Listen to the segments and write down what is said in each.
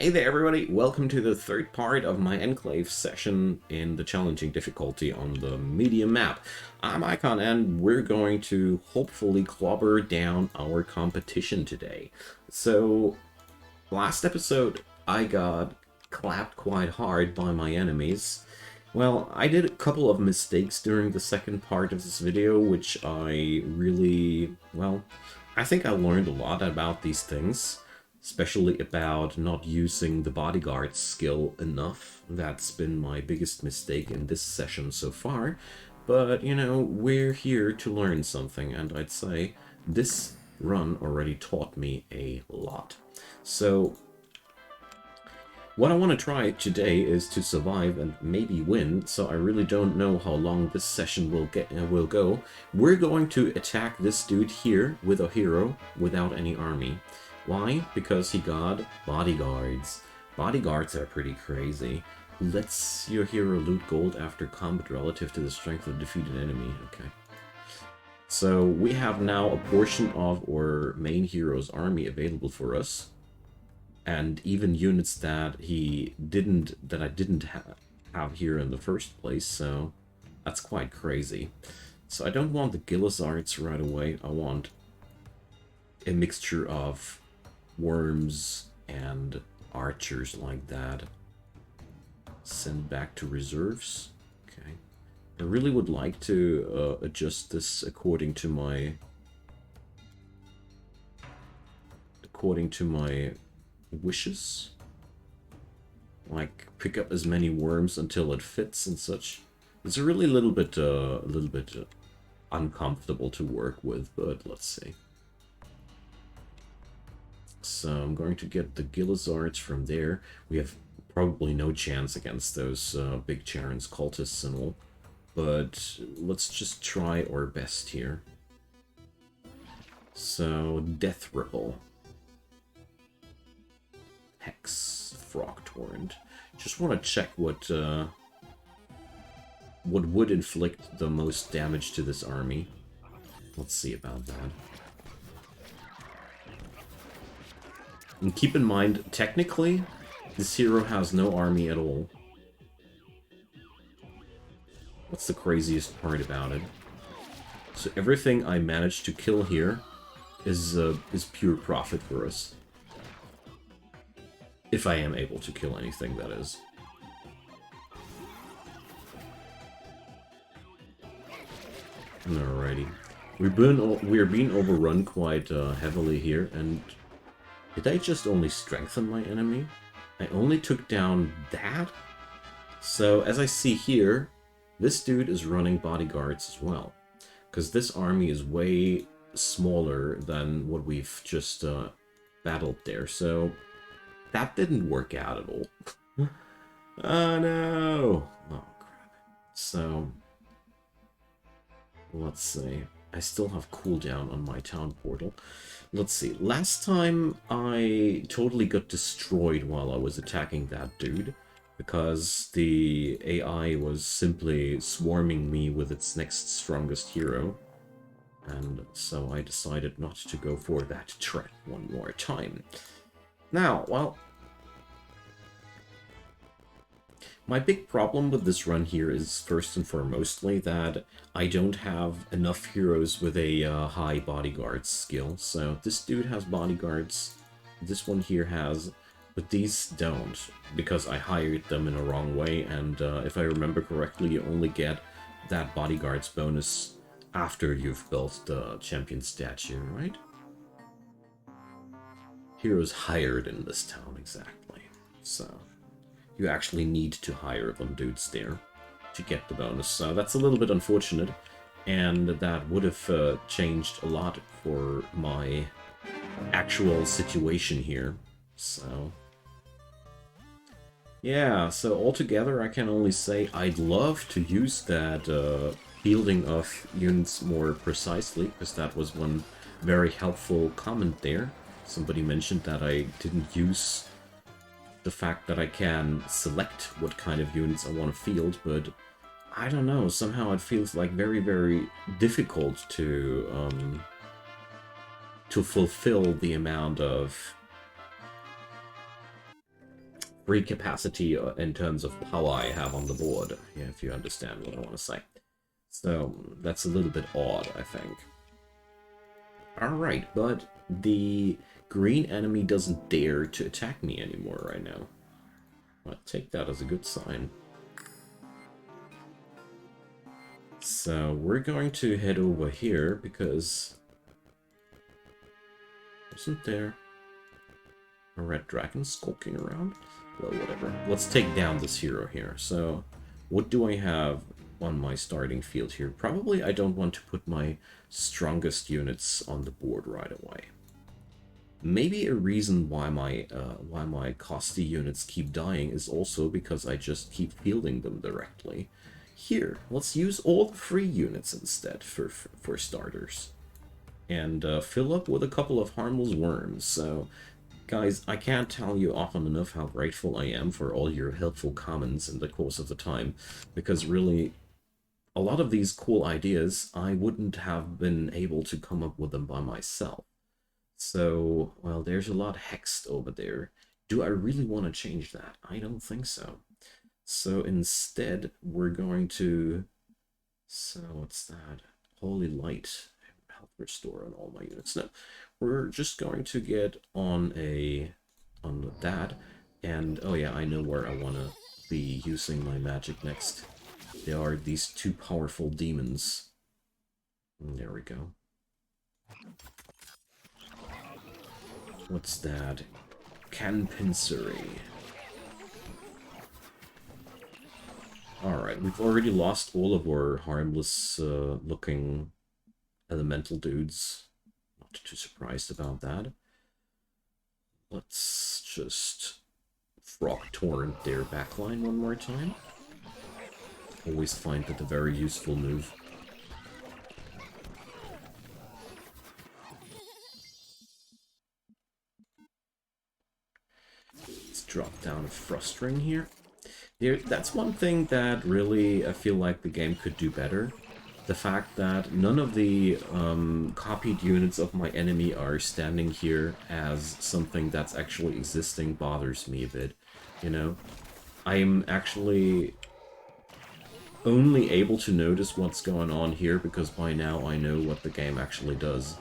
Hey there everybody, welcome to the third part of my Enclave session in the challenging difficulty on the medium map. I'm Icon and we're going to hopefully clobber down our competition today. So, last episode I got clapped quite hard by my enemies. Well, I did a couple of mistakes during the second part of this video, which I think I learned a lot about these things. Especially about not using the bodyguard skill enough. That's been my biggest mistake in this session so far. But, you know, we're here to learn something, and I'd say this run already taught me a lot. So, what I want to try today is to survive and maybe win, so I really don't know how long this session will go. We're going to attack this dude here with a hero without any army. Why? Because he got bodyguards. Bodyguards are pretty crazy. Lets your hero loot gold after combat relative to the strength of the defeated enemy. Okay. So we have now a portion of our main hero's army available for us. And even units that I didn't have here in the first place, so that's quite crazy. So I don't want the Gilizards right away. I want a mixture of worms and archers like that. Send back to reserves. Okay. I really would like to adjust this according to my wishes. Like pick up as many worms until it fits and such. It's a really little bit uncomfortable to work with, but let's see. So I'm going to get the Gilizards from there. We have probably no chance against those big Charon's cultists and all. But let's just try our best here. So, Death Ripple. Hex. Frog Torrent. Just want to check what would inflict the most damage to this army. Let's see about that. And keep in mind, technically, this hero has no army at all. What's the craziest part about it? So everything I managed to kill here is pure profit for us. If I am able to kill anything, that is. Alrighty. We're being overrun quite heavily here, and did I just only strengthen my enemy? I only took down that? So, as I see here, this dude is running bodyguards as well. Because this army is way smaller than what we've just battled there. So, that didn't work out at all. Oh no! Oh crap. So, let's see. I still have cooldown on my town portal. Let's see. Last time I totally got destroyed while I was attacking that dude. Because the AI was simply swarming me with its next strongest hero. And so I decided not to go for that threat one more time. Now, well, my big problem with this run here is first and foremostly that I don't have enough heroes with a high bodyguard skill. So this dude has bodyguards, this one here has, but these don't, because I hired them in a wrong way, and if I remember correctly, you only get that bodyguard's bonus after you've built the champion statue, right? Heroes hired in this town, exactly. So you actually need to hire them dudes there to get the bonus. So that's a little bit unfortunate, and that would have changed a lot for my actual situation here. So yeah, so altogether I can only say I'd love to use that fielding of units more precisely, because that was one very helpful comment there. Somebody mentioned that I didn't use the fact that I can select what kind of units I want to field, but I don't know, somehow it feels like very, very difficult to fulfill the amount of free capacity in terms of power I have on the board, yeah, if you understand what I want to say. So that's a little bit odd, I think. Alright, but the green enemy doesn't dare to attack me anymore right now. I'll take that as a good sign. So we're going to head over here because... Wasn't there a red dragon skulking around? Well, whatever. Let's take down this hero here. So, what do I have on my starting field here? Probably I don't want to put my strongest units on the board right away. Maybe a reason why my costly units keep dying is also because I just keep fielding them directly. Here, let's use all the free units instead for starters. And fill up with a couple of harmless worms. So, guys, I can't tell you often enough how grateful I am for all your helpful comments in the course of the time, because really, a lot of these cool ideas, I wouldn't have been able to come up with them by myself. So, well, there's a lot hexed over there. Do I really want to change that? I don't think so. So instead, we're going to... So, what's that? Holy Light. Health restore on all my units. No, we're just going to get on that, and oh yeah, I know where I want to be using my magic next. There are these two powerful demons. There we go. What's that? Canpincery. Alright, we've already lost all of our harmless looking elemental dudes. Not too surprised about that. Let's just Frog Torrent their backline one more time. Always find that a very useful move. Let's drop down a Frustring here. That's one thing that really I feel like the game could do better. The fact that none of the copied units of my enemy are standing here as something that's actually existing bothers me a bit, you know? I'm actually only able to notice what's going on here because by now I know what the game actually does.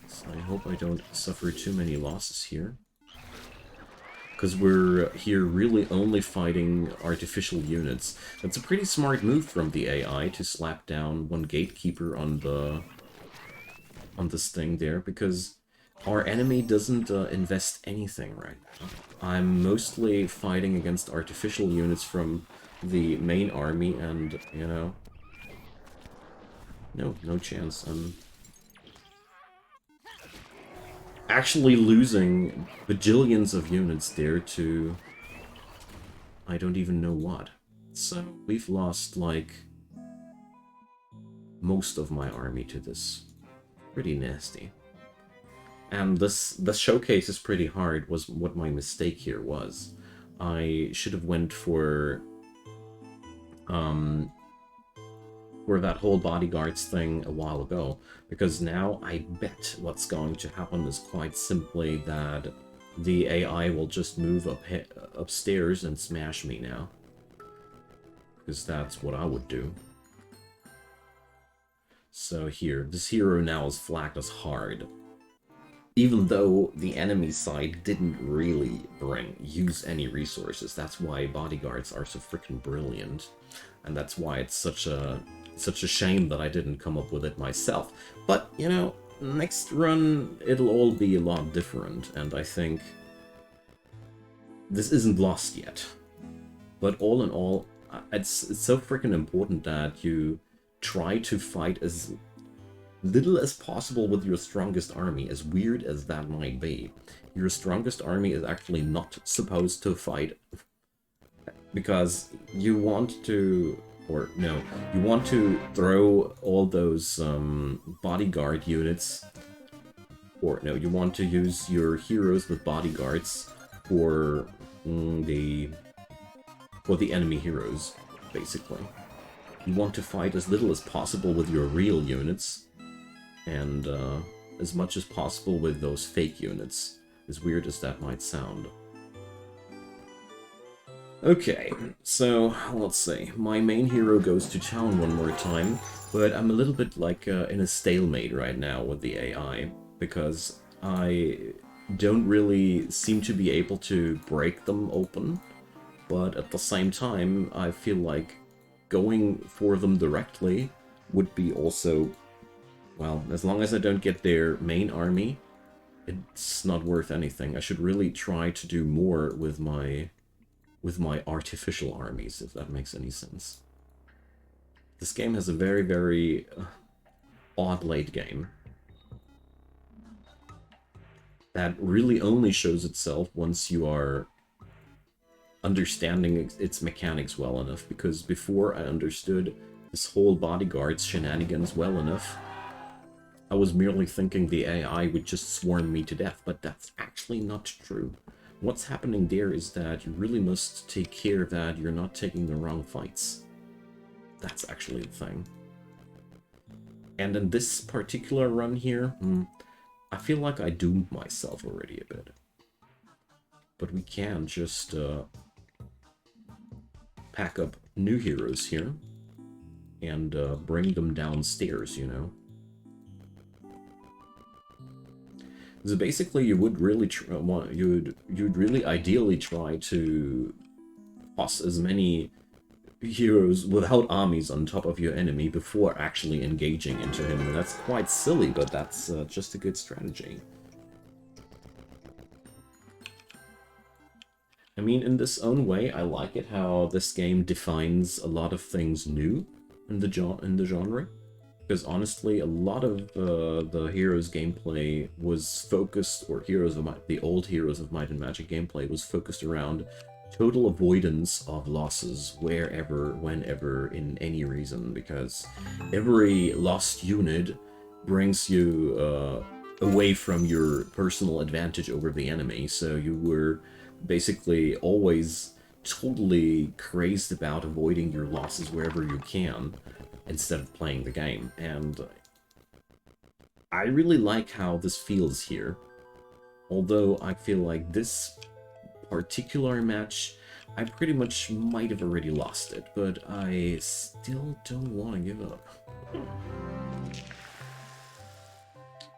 So I hope I don't suffer too many losses here. Because we're here really only fighting artificial units. That's a pretty smart move from the AI to slap down one gatekeeper on this thing there, because our enemy doesn't invest anything right now. I'm mostly fighting against artificial units from the main army, and, you know, no chance. I'm actually losing bajillions of units there to I don't even know what. So we've lost like most of my army to this. Pretty nasty. And the showcase is pretty hard was what my mistake here was. I should have went for that whole bodyguards thing a while ago, because now I bet what's going to happen is quite simply that the AI will just move upstairs and smash me now. Because that's what I would do. So here, this hero now is flagged as hard. Even though the enemy side didn't really use any resources. That's why bodyguards are so freaking brilliant. And that's why it's such a shame that I didn't come up with it myself. But, you know, next run it'll all be a lot different, and I think this isn't lost yet. But all in all, it's so freaking important that you try to fight as little as possible with your strongest army, as weird as that might be. Your strongest army is actually not supposed to fight, because you want to... Or, no, you want to throw all those bodyguard units, or no, you want to use your heroes with bodyguards for the enemy heroes, basically. You want to fight as little as possible with your real units, and as much as possible with those fake units, as weird as that might sound. Okay, so let's see. My main hero goes to town one more time, but I'm a little bit like in a stalemate right now with the AI, because I don't really seem to be able to break them open, but at the same time, I feel like going for them directly would be also, well, as long as I don't get their main army, it's not worth anything. I should really try to do more with my artificial armies, if that makes any sense. This game has a very, very odd late game that really only shows itself once you are understanding its mechanics well enough, because before I understood this whole bodyguard's shenanigans well enough, I was merely thinking the AI would just swarm me to death, but that's actually not true. What's happening there is that you really must take care that you're not taking the wrong fights. That's actually the thing. And in this particular run here, I feel like I doomed myself already a bit. But we can just pack up new heroes here and bring them downstairs, you know. So basically, you would really you'd really ideally try to toss as many heroes without armies on top of your enemy before actually engaging into him. And that's quite silly, but that's just a good strategy. I mean, in this own way, I like it how this game defines a lot of things new in the genre. Because honestly, a lot of the Heroes gameplay was focused, or the old Heroes of Might and Magic gameplay was focused around total avoidance of losses wherever, whenever, in any reason. Because every lost unit brings you away from your personal advantage over the enemy. So you were basically always totally crazed about avoiding your losses wherever you can, instead of playing the game. And I really like how this feels here. Although I feel like this particular match, I pretty much might have already lost it, but I still don't want to give up.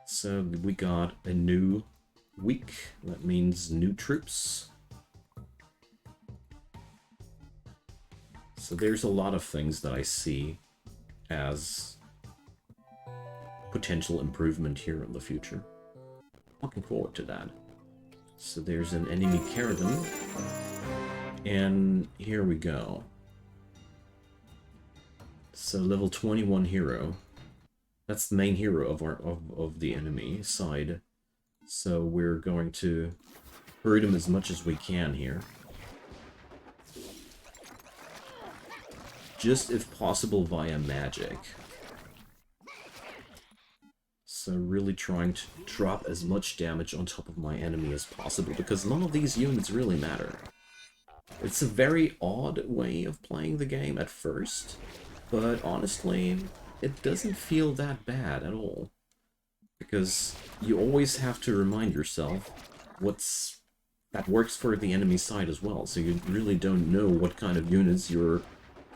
So we got a new week. That means new troops. So there's a lot of things that I see as potential improvement here in the future. Looking forward to that. So there's an enemy caravan, and here we go. So level 21 hero. That's the main hero of the enemy side. So we're going to hurt him as much as we can here. Just if possible via magic. So really trying to drop as much damage on top of my enemy as possible, because none of these units really matter. It's a very odd way of playing the game at first, but honestly, it doesn't feel that bad at all. Because you always have to remind yourself that works for the enemy side as well, so you really don't know what kind of units you're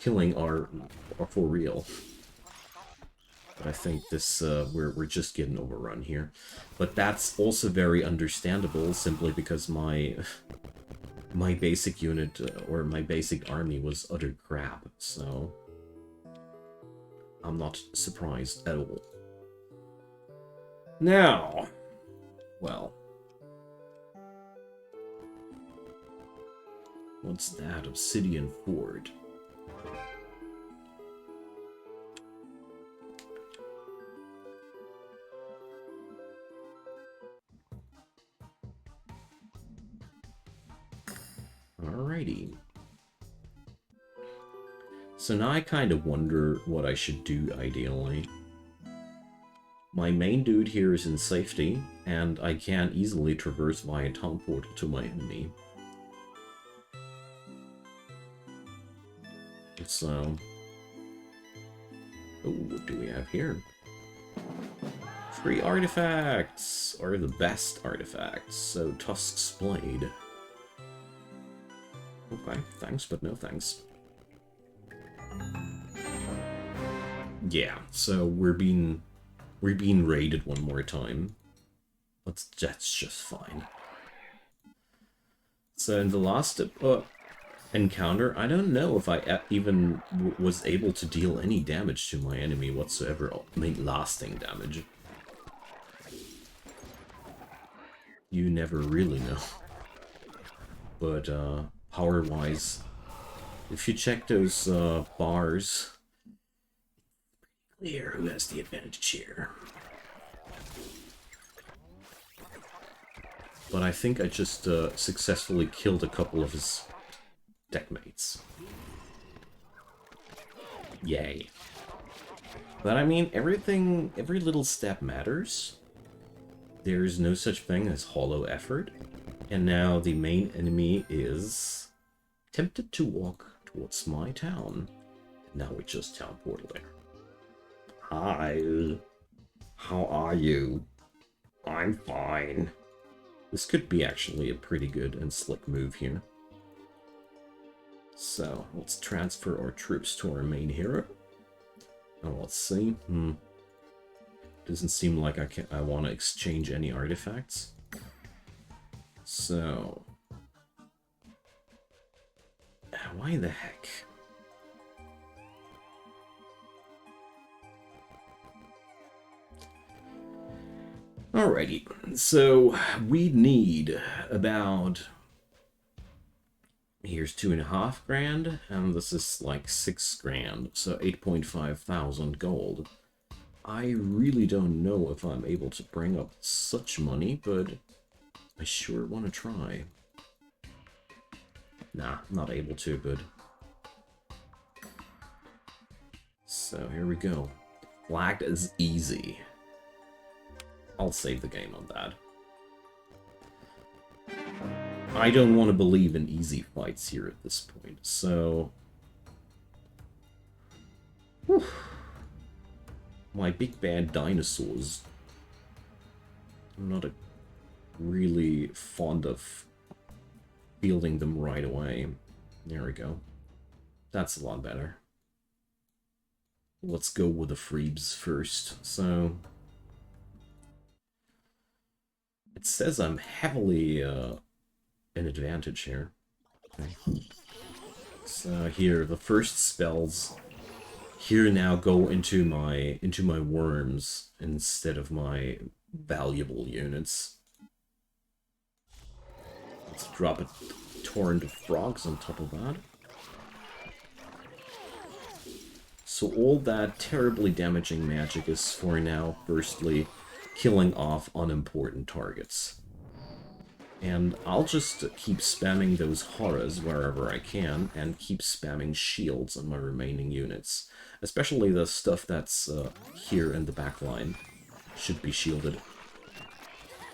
killing are for real. But I think this we're just getting overrun here. But that's also very understandable, simply because my basic unit or my basic army was utter crap, so I'm not surprised at all. Now, well, what's that? Obsidian Ford. Alrighty. So now I kind of wonder what I should do ideally. My main dude here is in safety, and I can easily traverse via town portal to my enemy. So... oh, what do we have here? 3 artifacts are the best artifacts. So Tusk's Blade. Okay, thanks, but no thanks. Yeah, so we're being raided one more time. That's just fine. So in the last encounter, I don't know if I even was able to deal any damage to my enemy whatsoever. I mean, lasting damage. You never really know. But power-wise, if you check those bars, clear who has the advantage here. But I think I just successfully killed a couple of his deckmates. Yay. But I mean, every little step matters. There's no such thing as hollow effort. And now the main enemy is tempted to walk towards my town. Now we just teleported there. Hi. How are you? I'm fine. This could be actually a pretty good and slick move here. So, let's transfer our troops to our main hero. Oh, let's see. Doesn't seem like I want to exchange any artifacts. So... why the heck? Alrighty, so we need about... Here's 2.5 grand, and this is like 6 grand, so 8.5 thousand gold. I really don't know if I'm able to bring up such money, but I sure want to try. Nah, not able to, but... So here we go. Flagged as easy. I'll save the game on that. I don't want to believe in easy fights here at this point, so... Whew. My big bad dinosaurs. I'm not really fond of fielding them right away. There we go. That's a lot better. Let's go with the Freebs first. So... It says I'm heavily an advantage here. Okay. So here, the first spells here now go into my worms instead of my valuable units. Let's drop a torrent of frogs on top of that. So all that terribly damaging magic is for now, firstly, killing off unimportant targets. And I'll just keep spamming those horrors wherever I can, and keep spamming shields on my remaining units. Especially the stuff that's here in the back line should be shielded.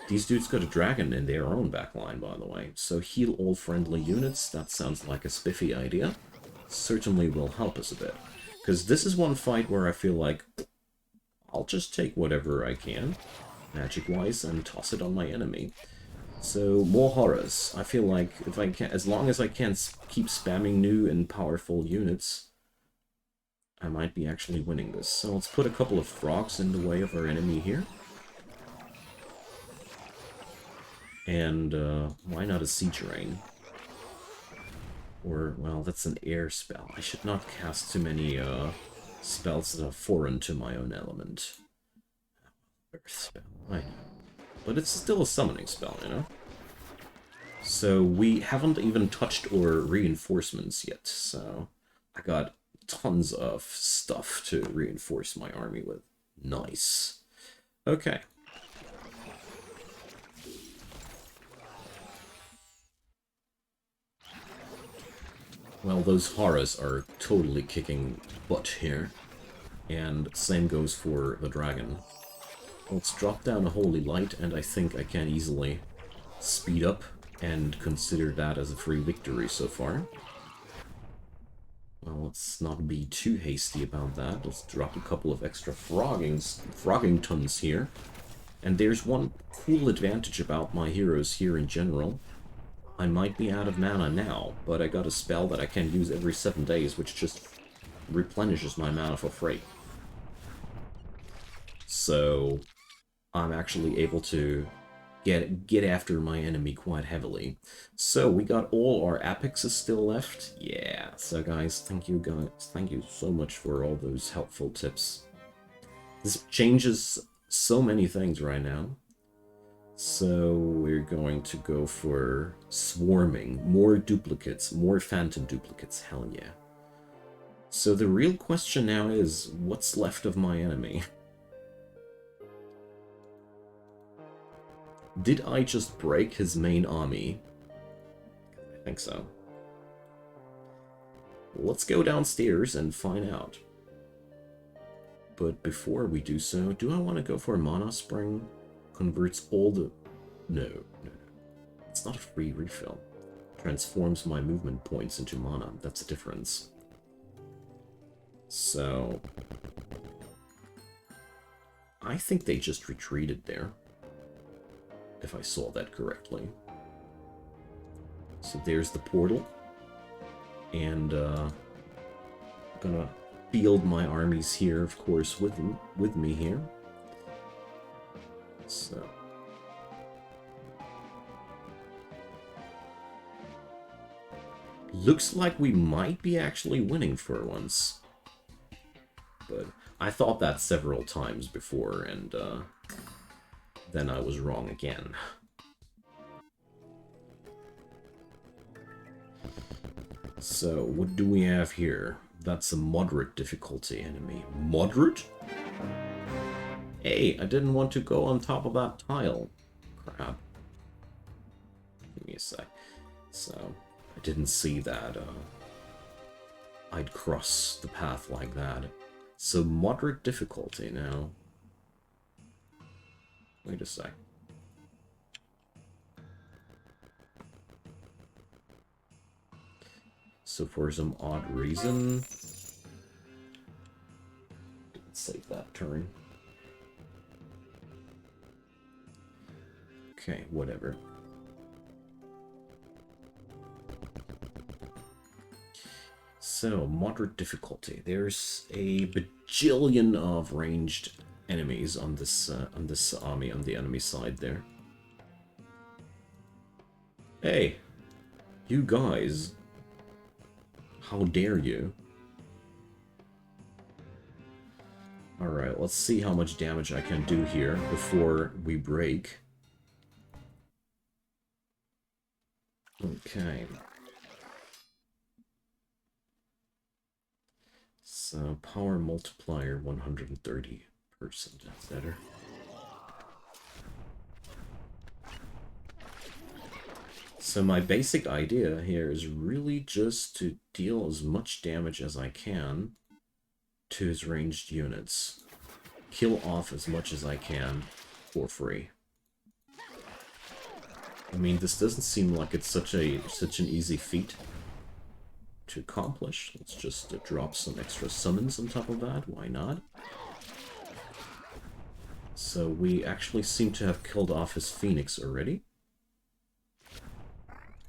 These dudes got a dragon in their own back line, by the way. So heal all friendly units, that sounds like a spiffy idea. Certainly will help us a bit. Because this is one fight where I feel like I'll just take whatever I can, magic-wise, and toss it on my enemy. So, more horrors. I feel like if I can, as long as I can keep spamming new and powerful units, I might be actually winning this. So let's put a couple of frogs in the way of our enemy here. And why not a siege rain? Or, well, that's an air spell. I should not cast too many spells that are foreign to my own element. Earth spell, I know. But it's still a summoning spell, you know? So we haven't even touched our reinforcements yet, so I got tons of stuff to reinforce my army with. Nice. Okay. Well, those horrors are totally kicking butt here. And same goes for the dragon. Let's drop down a Holy Light, and I think I can easily speed up and consider that as a free victory so far. Well, let's not be too hasty about that. Let's drop a couple of extra frogging tons here. And there's one cool advantage about my heroes here in general. I might be out of mana now, but I got a spell that I can use every 7 days, which just replenishes my mana for free. So I'm actually able to get after my enemy quite heavily. So we got all our apexes still left. Yeah, so guys, thank you so much for all those helpful tips. This changes so many things right now. So we're going to go for swarming, more duplicates, more phantom duplicates, hell yeah. So the real question now is, what's left of my enemy? Did I just break his main army? I think so. Let's go downstairs and find out. But before we do so, do I want to go for a Mana Spring? Converts all the... No. It's not a free refill. Transforms my movement points into mana. That's a difference. So... I think they just retreated there. If I saw that correctly. So there's the portal. And, I'm gonna field my armies here, of course, with me here. So... Looks like we might be actually winning for once. But I thought that several times before, and, then I was wrong again. So, what do we have here? That's a moderate difficulty enemy. Moderate? Hey, I didn't want to go on top of that tile. Crap. Give me a sec. So, I didn't see that, I'd cross the path like that. So, moderate difficulty now. Wait a sec. So for some odd reason... Didn't save that turn. Okay, whatever. So, moderate difficulty. There's a bajillion of ranged enemies on this army on the enemy side there. Hey, you guys, how dare you? Alright, let's see how much damage I can do here before we break. Okay. So, power multiplier 130%. That's better. So my basic idea here is really just to deal as much damage as I can to his ranged units. Kill off as much as I can for free. I mean, this doesn't seem like it's such an easy feat to accomplish. Let's just drop some extra summons on top of that. Why not? So we actually seem to have killed off his Phoenix already.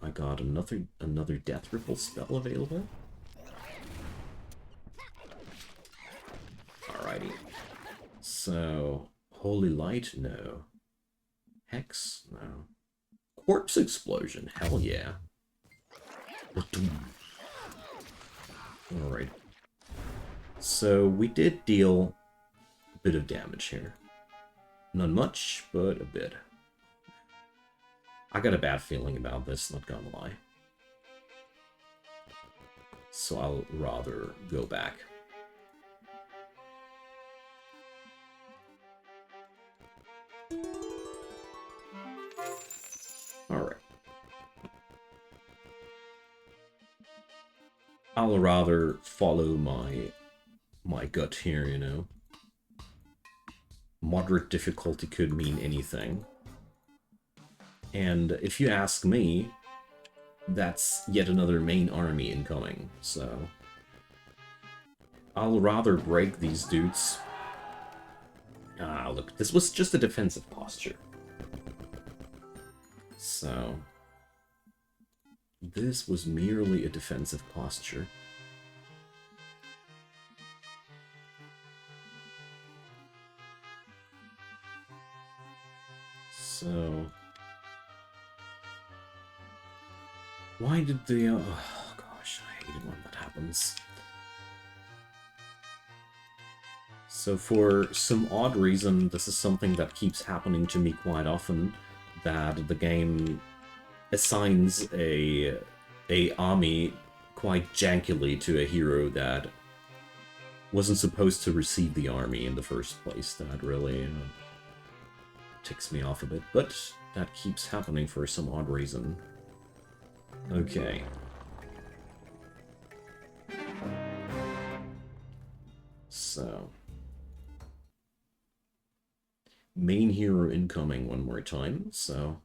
I got another Death Ripple spell available. Alrighty. So, Holy Light? No. Hex? No. Corpse Explosion? Hell yeah. Alright. So, we did deal a bit of damage here. Not much, but a bit. I got a bad feeling about this, not gonna lie. So I'll rather go back. Alright. I'll rather follow my gut here, you know. Moderate difficulty could mean anything. And if you ask me, that's yet another main army incoming, so... I'll rather break these dudes. Ah, look, this was just a defensive posture. So... This was merely a defensive posture. So... why did the... oh gosh, I hate it when that happens. So for some odd reason, this is something that keeps happening to me quite often, that the game assigns a army quite jankily to a hero that wasn't supposed to receive the army in the first place. That really ticks me off a bit, but that keeps happening for some odd reason. Okay. So... main hero incoming one more time, so...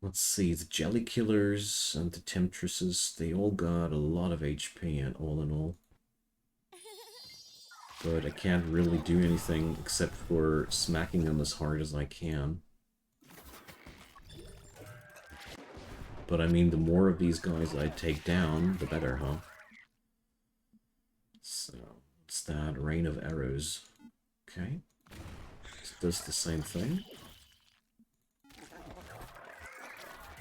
let's see, the Jelly Killers and the Temptresses, they all got a lot of HP and all in all. But I can't really do anything except for smacking them as hard as I can. But I mean, the more of these guys I take down, the better, huh? So, it's that Rain of Arrows. Okay. It does the same thing.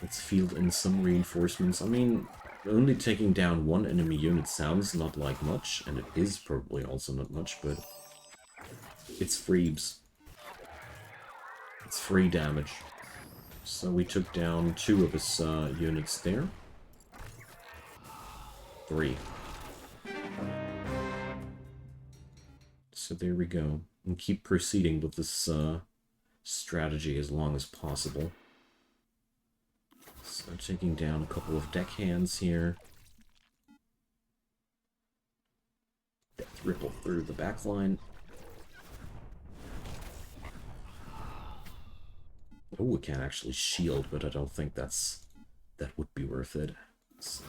Let's field in some reinforcements. I mean, only taking down one enemy unit sounds not like much, and it is probably also not much, but it's freebs. It's free damage. So we took down 2 of his units there. 3. So there we go. And keep proceeding with this strategy as long as possible. So taking down a couple of deckhands here. Death ripple through the backline. Oh, we can't actually shield, but I don't think that would be worth it. So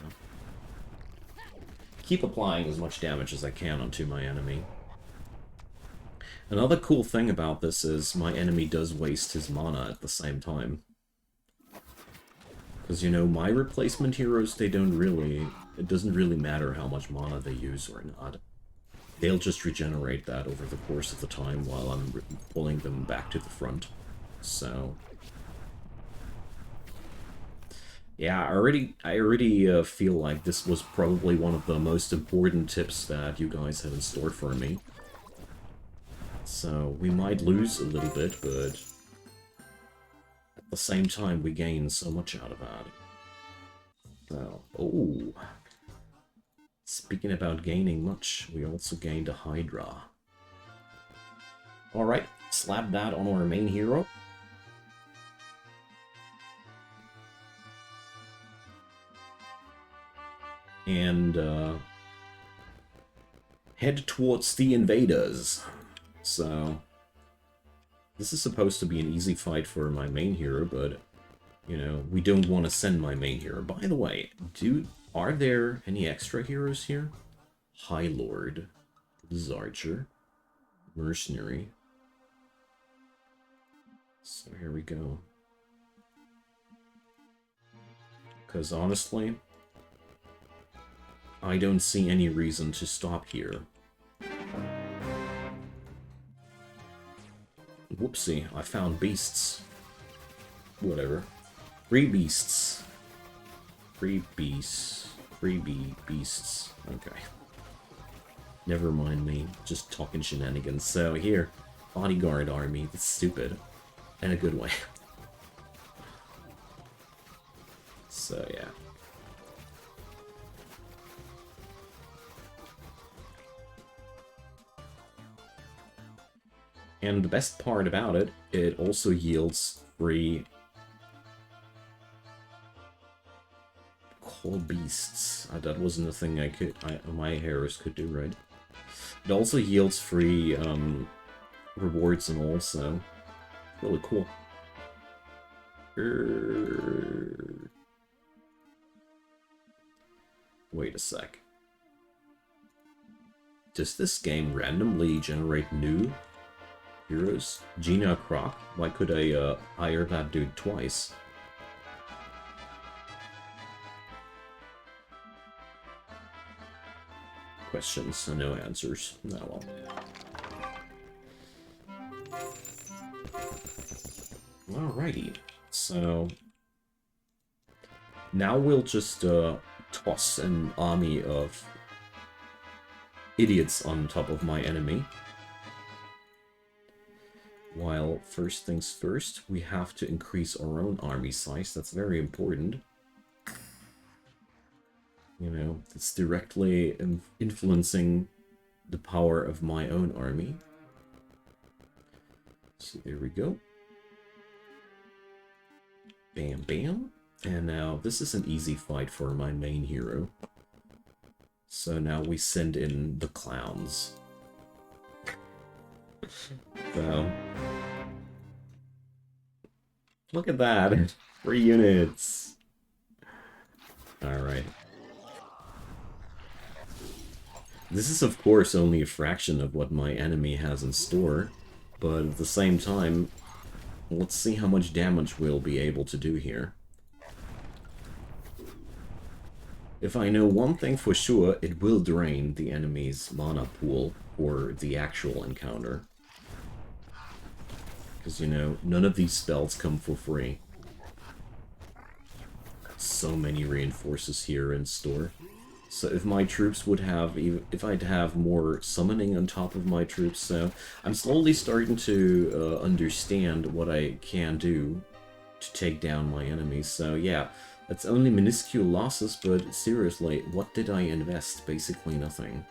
keep applying as much damage as I can onto my enemy. Another cool thing about this is my enemy does waste his mana at the same time. Because, you know, my replacement heroes, they don't really... it doesn't really matter how much mana they use or not. They'll just regenerate that over the course of the time while I'm pulling them back to the front. So... yeah, I already feel like this was probably one of the most important tips that you guys have in store for me. So, we might lose a little bit, but... at the same time, we gain so much out of that. So, oh. Speaking about gaining much, we also gained a Hydra. Alright, slap that on our main hero. And, head towards the invaders. So... this is supposed to be an easy fight for my main hero, but, you know, we don't want to send my main hero. By the way, are there any extra heroes here? High Lord, Archer, Mercenary. So here we go. Because honestly, I don't see any reason to stop here. Whoopsie, I found beasts. Whatever. Free beasts. Free beasts. Beasts. Okay. Never mind me. Just talking shenanigans. So here, bodyguard army. That's stupid. In a good way. So yeah. And the best part about it, it also yields free call beasts. That wasn't a thing my heroes could do, right? It also yields free rewards and all, so really cool. Wait a sec. Does this game randomly generate new heroes? Gina Croc? Why could I hire that dude twice? questions and no answers. Oh well. Alrighty, so now we'll just toss an army of idiots on top of my enemy. While first things first, we have to increase our own army size. That's very important. You know, it's directly influencing the power of my own army. So there we go. Bam, bam. And now this is an easy fight for my main hero. So now we send in the clowns. So, look at that. 3 units. Alright. This is of course only a fraction of what my enemy has in store, but at the same time, let's see how much damage we'll be able to do here. If I know one thing for sure, it will drain the enemy's mana pool for the actual encounter. Because, you know, none of these spells come for free. So many reinforcers here in store. So if my troops would have, if I'd have more summoning on top of my troops, so I'm slowly starting to understand what I can do to take down my enemies. So yeah, it's only minuscule losses, but seriously, what did I invest? Basically nothing.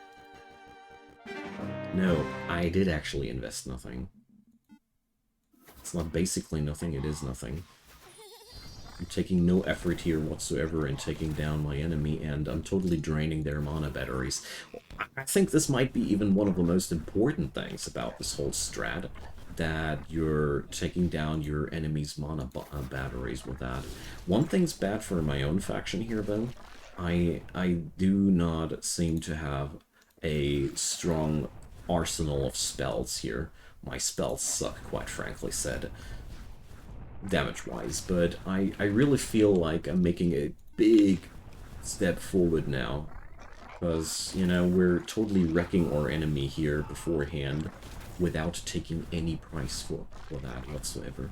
No, I did actually invest nothing. It's not basically nothing, it is nothing. I'm taking no effort here whatsoever in taking down my enemy, and I'm totally draining their mana batteries. I think this might be even one of the most important things about this whole strat, that you're taking down your enemy's mana batteries with that. One thing's bad for my own faction here, though. I do not seem to have a strong arsenal of spells here. My spells suck, quite frankly said, damage-wise, but I really feel like I'm making a big step forward now. Because, you know, we're totally wrecking our enemy here beforehand without taking any price for that whatsoever.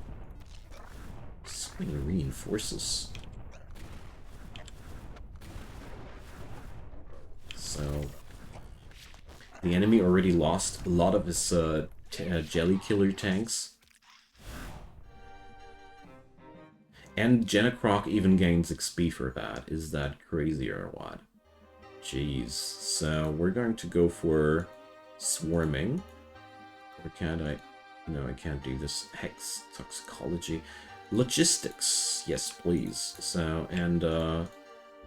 So many reinforces. So, the enemy already lost a lot of his jelly killer tanks. And Jenna even gains XP for that. Is that crazy or what? Jeez. So we're going to go for swarming. Or can't I? No, I can't do this. Hex, toxicology, logistics. Yes, please. So, and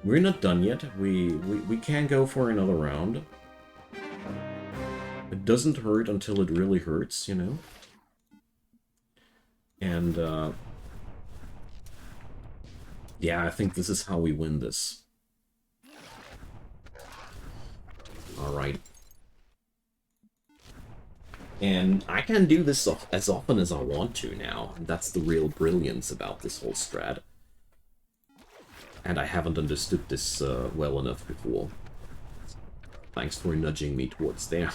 we're not done yet. We can go for another round. It doesn't hurt until it really hurts, you know. And yeah, I think this is how we win this. Alright. And I can do this as often as I want to now. That's the real brilliance about this whole strat. And I haven't understood this well enough before. Thanks for nudging me towards there.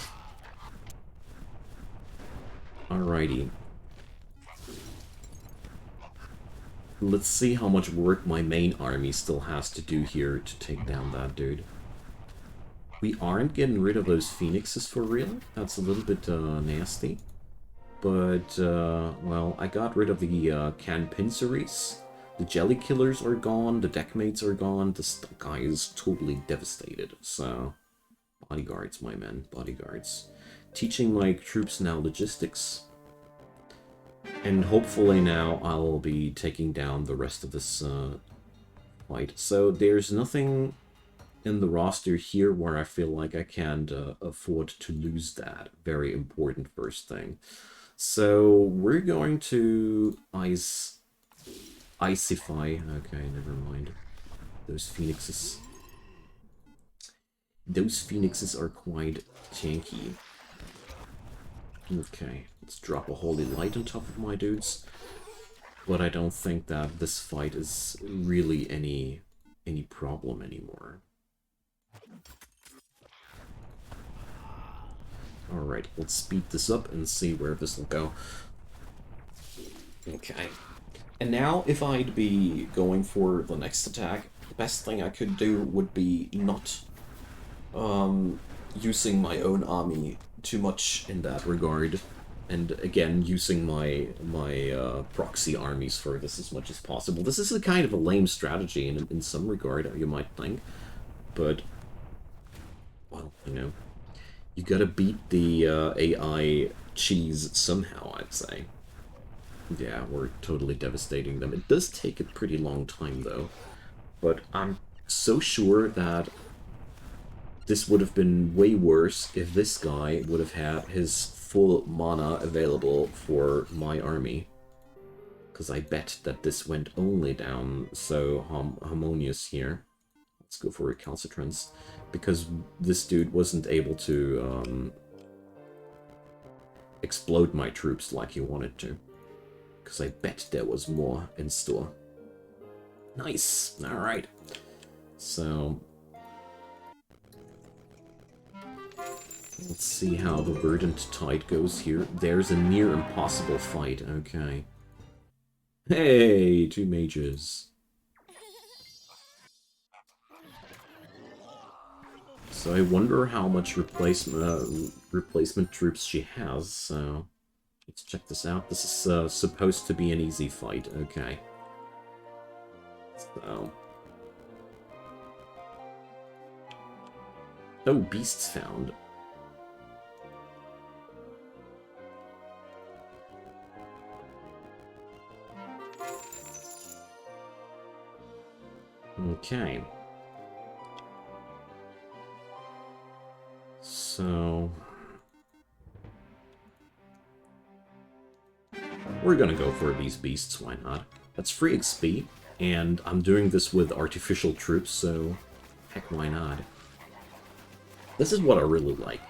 Alrighty. Let's see how much work my main army still has to do here to take down that dude. We aren't getting rid of those phoenixes for real. That's a little bit nasty. But, well, I got rid of the Canpinceries. The jelly killers are gone, the deckmates are gone, this guy is totally devastated. So, bodyguards, my men, bodyguards. Teaching my troops now logistics. And hopefully now I'll be taking down the rest of this fight. So there's nothing in the roster here where I feel like I can't afford to lose that. Very important first thing. So we're going to Icify. Okay, never mind. Those phoenixes. Those phoenixes are quite tanky. Okay, let's drop a holy light on top of my dudes. But I don't think that this fight is really any problem anymore. Alright, let's speed this up and see where this will go. Okay. And now, if I'd be going for the next attack, the best thing I could do would be not using my own army too much in that regard. And again, using my proxy armies for this as much as possible. This is a kind of a lame strategy in some regard, you might think. But, well, you know, you gotta beat the AI cheese somehow, I'd say. Yeah, we're totally devastating them. It does take a pretty long time, though. But I'm so sure that this would have been way worse if this guy would have had his full mana available for my army. Because I bet that this went only down so harmonious here. Let's go for recalcitrance. Because this dude wasn't able to explode my troops like he wanted to. Because I bet there was more in store. Nice! Alright. So, let's see how the Verdant Tide goes here. There's a near impossible fight. Okay. Hey, 2 mages. So I wonder how much replacement troops she has, so let's check this out. This is supposed to be an easy fight. Okay. So... oh, beasts found. Okay. So... we're gonna go for these beasts, why not? That's free XP, and I'm doing this with artificial troops, so heck, why not? This is what I really like.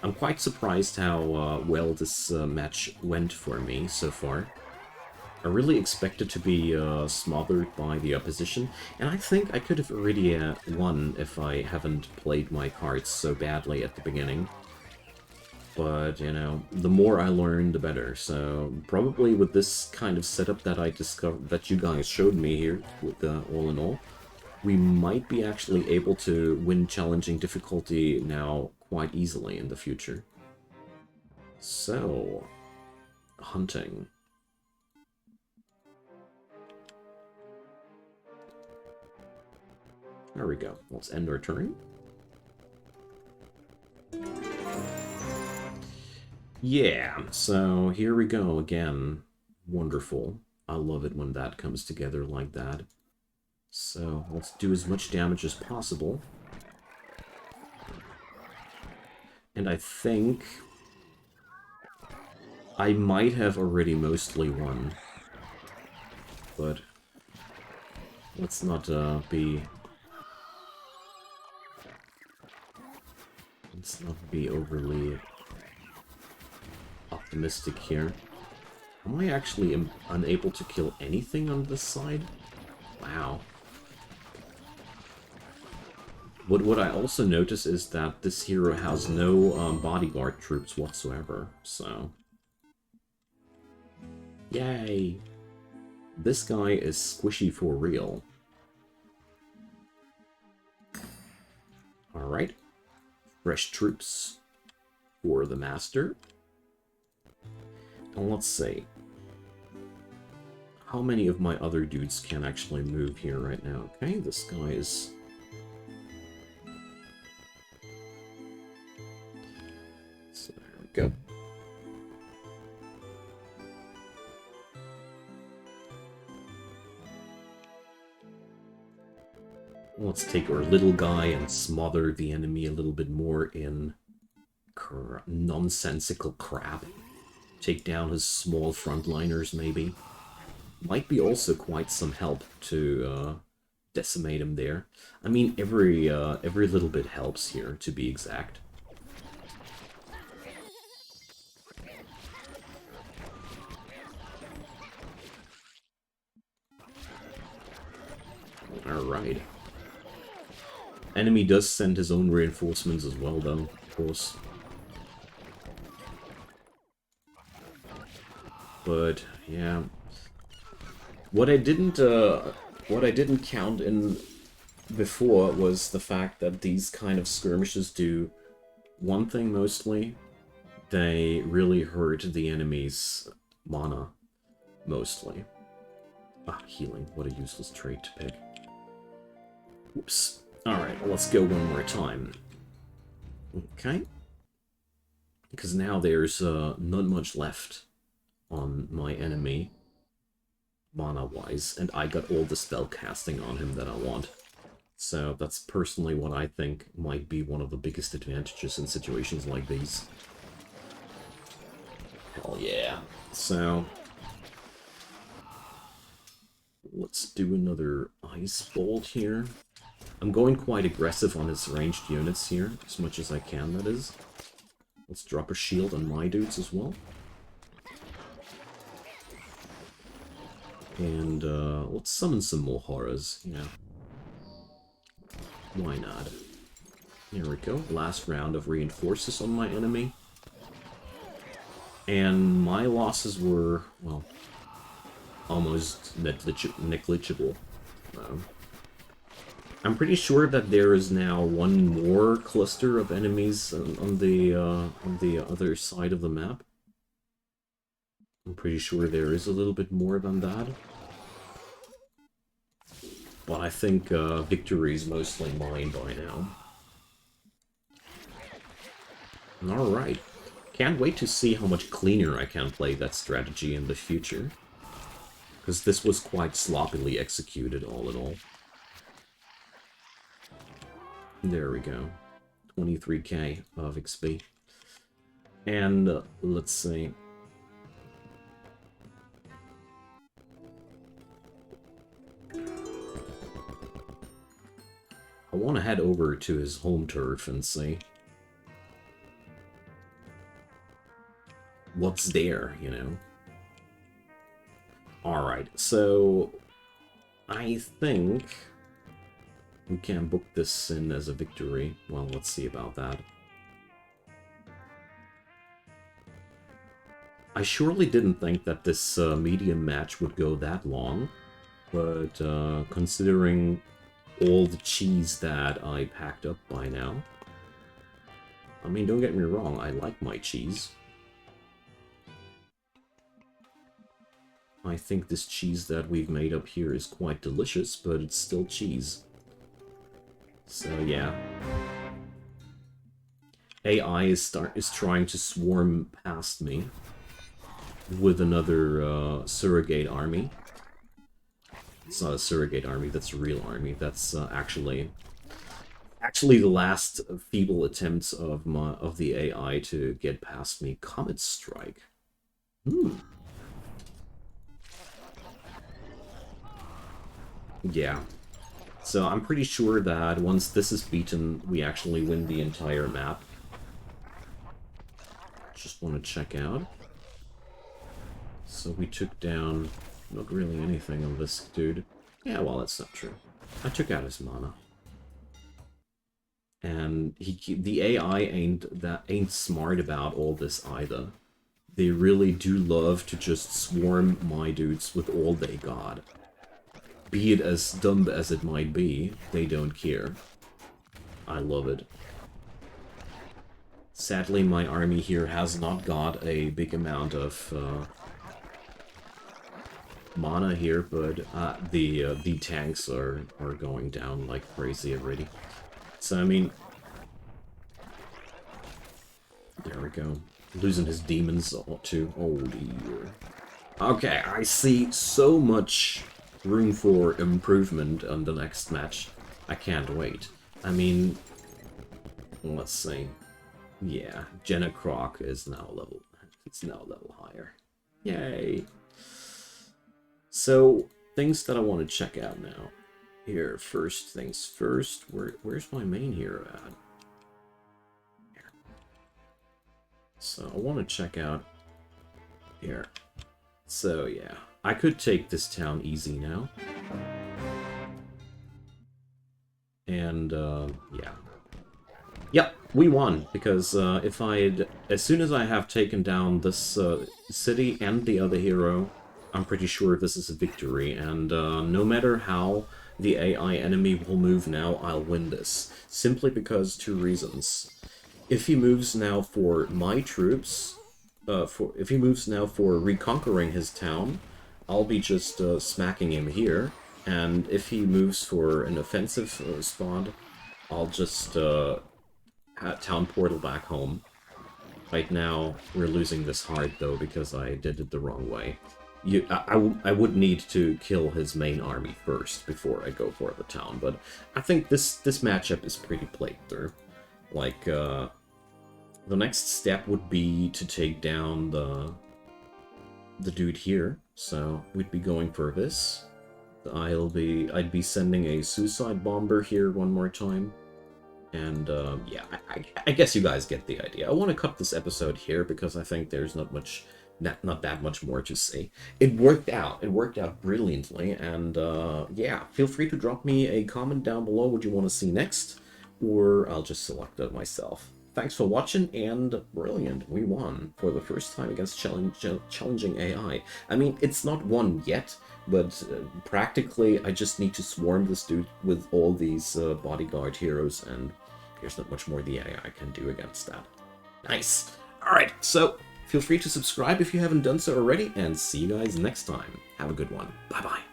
I'm quite surprised how well this match went for me so far. I really expected to be smothered by the opposition, and I think I could have already won if I haven't played my cards so badly at the beginning. But, you know, the more I learn, the better. So, probably with this kind of setup that I discovered, that you guys showed me here, with all in all, we might be actually able to win challenging difficulty now quite easily in the future. So, hunting. There we go. Let's end our turn. Yeah, so here we go again. Wonderful. I love it when that comes together like that. So let's do as much damage as possible. And I think I might have already mostly won. But let's not let's not be overly optimistic here. Am I actually unable to kill anything on this side? Wow. What I also notice is that this hero has no bodyguard troops whatsoever, so... yay! This guy is squishy for real. Alright. Fresh troops for the master. And let's see. How many of my other dudes can actually move here right now? Okay, this guy is... so there we go. Let's take our little guy and smother the enemy a little bit more in nonsensical crap. Take down his small frontliners, maybe. Might be also quite some help to decimate him there. I mean, every little bit helps here, to be exact. Alright. Enemy does send his own reinforcements as well, though, of course. but yeah. What I didn't count in before was the fact that these kind of skirmishes do one thing mostly. They really hurt the enemy's mana, mostly. Ah, healing. What a useless trait to pick. Oops. Alright, well, let's go one more time. Okay. Because now there's not much left on my enemy, mana-wise, and I got all the spell casting on him that I want. So that's personally what I think might be one of the biggest advantages in situations like these. Hell yeah. So let's do another Ice Bolt here. I'm going quite aggressive on his ranged units here, as much as I can, that is. Let's drop a shield on my dudes as well. And let's summon some more horrors, yeah. Why not? There we go. Last round of reinforces on my enemy. And my losses were, well, almost negligible. I'm pretty sure that there is now one more cluster of enemies on the other side of the map. I'm pretty sure there is a little bit more than that. But I think victory is mostly mine by now. Alright. Can't wait to see how much cleaner I can play that strategy in the future. Because this was quite sloppily executed, all in all. There we go. 23k of XP. And let's see. I want to head over to his home turf and see what's there, you know. Alright, so I think we can book this in as a victory. Well, let's see about that. I surely didn't think that this medium match would go that long, but considering all the cheese that I packed up by now, I mean, don't get me wrong, I like my cheese. I think this cheese that we've made up here is quite delicious, but it's still cheese. So yeah. AI is trying to swarm past me with another surrogate army. It's not a surrogate army, that's a real army. That's actually the last feeble attempts of the AI to get past me. Comet Strike. Yeah. So I'm pretty sure that once this is beaten, we actually win the entire map. Just want to check out. So we took down not really anything on this dude. Yeah, well, that's not true. I took out his mana. And the AI ain't smart about all this either. They really do love to just swarm my dudes with all they got. Be it as dumb as it might be, they don't care. I love it. Sadly, my army here has not got a big amount of mana here, but the tanks are going down like crazy already. So I mean, there we go. Losing his demons too. Oh dear. Okay, I see so much room for improvement on the next match. I can't wait. I mean, let's see. Yeah, Jenna Croc is now level. It's now a level higher. Yay! So things that I want to check out now. Here, first things first. Where's my main hero at? Here. So I want to check out here. So yeah, I could take this town easy now. And yeah. Yep, we won, because as soon as I have taken down this city and the other hero, I'm pretty sure this is a victory, and no matter how the AI enemy will move now, I'll win this. Simply because two reasons. If he moves now for my troops, if he moves now for reconquering his town, I'll be just smacking him here, and if he moves for an offensive spot, I'll just town portal back home. Right now, we're losing this hard, though, because I did it the wrong way. I would need to kill his main army first before I go for the town, but I think this matchup is pretty played through. Like, the next step would be to take down the dude here, so we'd be going for this. I'd be sending a suicide bomber here one more time. And, yeah, I guess you guys get the idea. I want to cut this episode here because I think there's not that much more to say. It worked out. It worked out brilliantly. And, yeah, feel free to drop me a comment down below what you want to see next, or I'll just select it myself. Thanks for watching, and brilliant, we won for the first time against challenging AI. I mean, it's not won yet, but practically I just need to swarm this dude with all these bodyguard heroes, and there's not much more the AI can do against that. Nice! Alright, so feel free to subscribe if you haven't done so already, and see you guys next time. Have a good one. Bye-bye.